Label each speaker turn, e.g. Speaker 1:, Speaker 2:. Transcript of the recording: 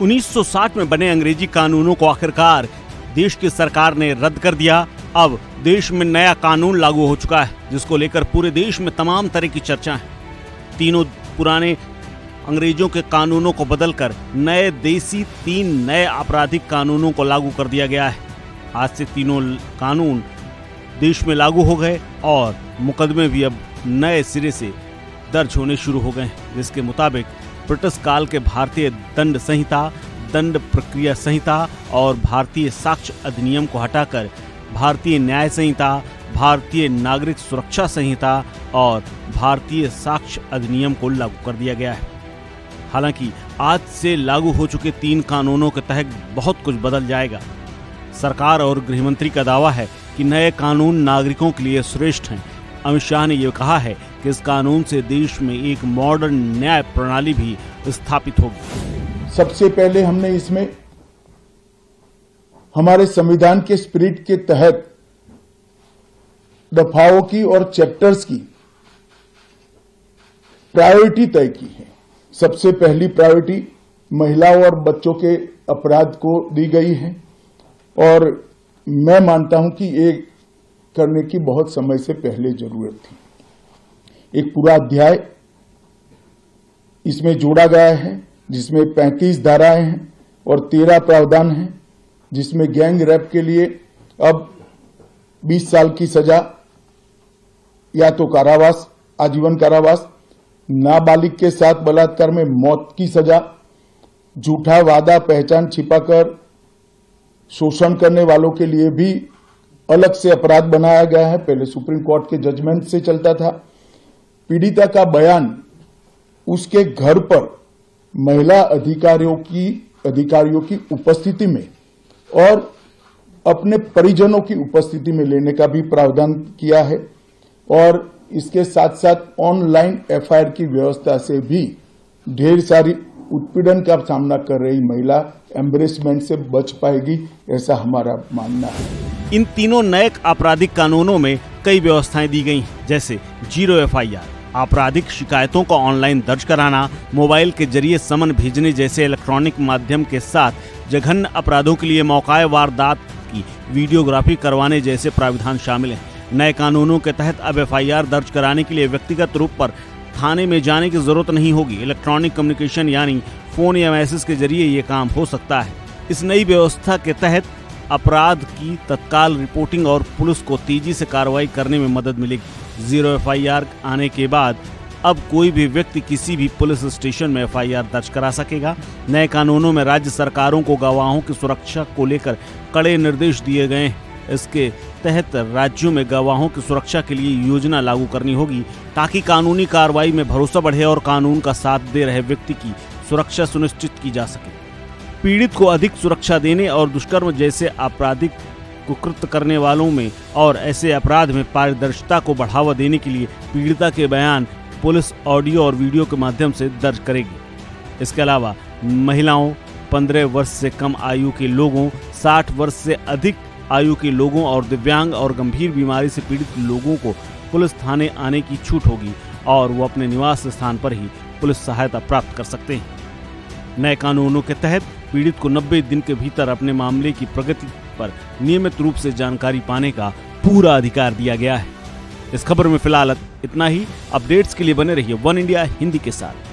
Speaker 1: 1960 में बने अंग्रेजी कानूनों को आखिरकार देश की सरकार ने रद्द कर दिया। अब देश में नया कानून लागू हो चुका है, जिसको लेकर पूरे देश में तमाम तरह की चर्चा है। तीनों पुराने अंग्रेजों के कानूनों को बदलकर नए देसी 3 नए आपराधिक कानूनों को लागू कर दिया गया है। आज से तीनों कानून देश में लागू हो गए और मुकदमे भी अब नए सिरे से दर्ज होने शुरू हो गए हैं, जिसके मुताबिक ब्रिटिश काल के भारतीय दंड संहिता, दंड प्रक्रिया संहिता और भारतीय साक्ष्य अधिनियम को हटाकर भारतीय न्याय संहिता, भारतीय नागरिक सुरक्षा संहिता और भारतीय साक्ष्य अधिनियम को लागू कर दिया गया है। हालांकि आज से लागू हो चुके 3 कानूनों के तहत बहुत कुछ बदल जाएगा। सरकार और गृहमंत्री का दावा है कि नए कानून नागरिकों के लिए श्रेष्ठ हैं। अमित शाह ने यह कहा है कि इस कानून से देश में एक मॉडर्न न्याय प्रणाली भी स्थापित होगी।
Speaker 2: सबसे पहले हमने इसमें हमारे संविधान के स्पिरिट के तहत दफाओं की और चैप्टर्स की प्रायोरिटी तय की है। सबसे पहली प्रायोरिटी महिलाओं और बच्चों के अपराध को दी गई है और मैं मानता हूं कि ये करने की बहुत समय से पहले जरूरत थी। एक पूरा अध्याय इसमें जोड़ा गया है जिसमें 35 धाराएं हैं और 13 प्रावधान हैं, जिसमें गैंग रेप के लिए अब 20 साल की सजा या तो कारावास, आजीवन कारावास, नाबालिग के साथ बलात्कार में मौत की सजा, झूठा वादा पहचान छिपाकर शोषण करने वालों के लिए भी अलग से अपराध बनाया गया है। पहले सुप्रीम कोर्ट के जजमेंट से चलता था। पीड़िता का बयान उसके घर पर महिला अधिकारियों की उपस्थिति में और अपने परिजनों की उपस्थिति में लेने का भी प्रावधान किया है और इसके साथ साथ ऑनलाइन एफआईआर की व्यवस्था से भी ढेर सारी उत्पीड़न का सामना कर रही महिला एम्बरेसमेंट से बच पाएगी, ऐसा हमारा मानना है।
Speaker 1: इन तीनों नए आपराधिक कानूनों में कई व्यवस्थाएं दी गई, जैसे 0 एफआईआर, आपराधिक शिकायतों को ऑनलाइन दर्ज कराना, मोबाइल के जरिए समन भेजने जैसे इलेक्ट्रॉनिक माध्यम के साथ जघन्य अपराधों के लिए मौकाए वारदात की वीडियोग्राफी करवाने जैसे प्राविधान शामिल हैं। नए कानूनों के तहत अब एफआईआर दर्ज कराने के लिए व्यक्तिगत रूप पर थाने में जाने की जरूरत नहीं होगी। इलेक्ट्रॉनिक कम्युनिकेशन यानी फोन या मैसेज के जरिए ये काम हो सकता है। इस नई व्यवस्था के तहत अपराध की तत्काल रिपोर्टिंग और पुलिस को तेजी से कार्रवाई करने में मदद मिलेगी। 0 एफआईआर आने के बाद अब कोई भी व्यक्ति किसी भी पुलिस स्टेशन में एफआईआर दर्ज करा सकेगा। नए कानूनों में राज्य सरकारों को गवाहों की सुरक्षा को लेकर कड़े निर्देश दिए गए हैं। इसके तहत राज्यों में गवाहों की सुरक्षा के लिए योजना लागू करनी होगी ताकि कानूनी कार्रवाई में भरोसा बढ़े और कानून का साथ दे रहे व्यक्ति की सुरक्षा सुनिश्चित की जा सके। पीड़ित को अधिक सुरक्षा देने और दुष्कर्म जैसे आपराधिक कुकृत्य करने वालों में और ऐसे अपराध में पारदर्शिता को बढ़ावा देने के लिए पीड़िता के बयान पुलिस ऑडियो और वीडियो के माध्यम से दर्ज करेगी। इसके अलावा महिलाओं, 15 वर्ष से कम आयु के लोगों, 60 वर्ष से अधिक आयु के लोगों और दिव्यांग और गंभीर बीमारी से पीड़ित लोगों को पुलिस थाने आने की छूट होगी और वो अपने निवास स्थान पर ही पुलिस सहायता प्राप्त कर सकते हैं। नए कानूनों के तहत पीड़ित को 90 दिन के भीतर अपने मामले की प्रगति पर नियमित रूप से जानकारी पाने का पूरा अधिकार दिया गया है। इस खबर में फिलहाल इतना ही। अपडेट्स के लिए बने रहिए वन इंडिया हिंदी के साथ।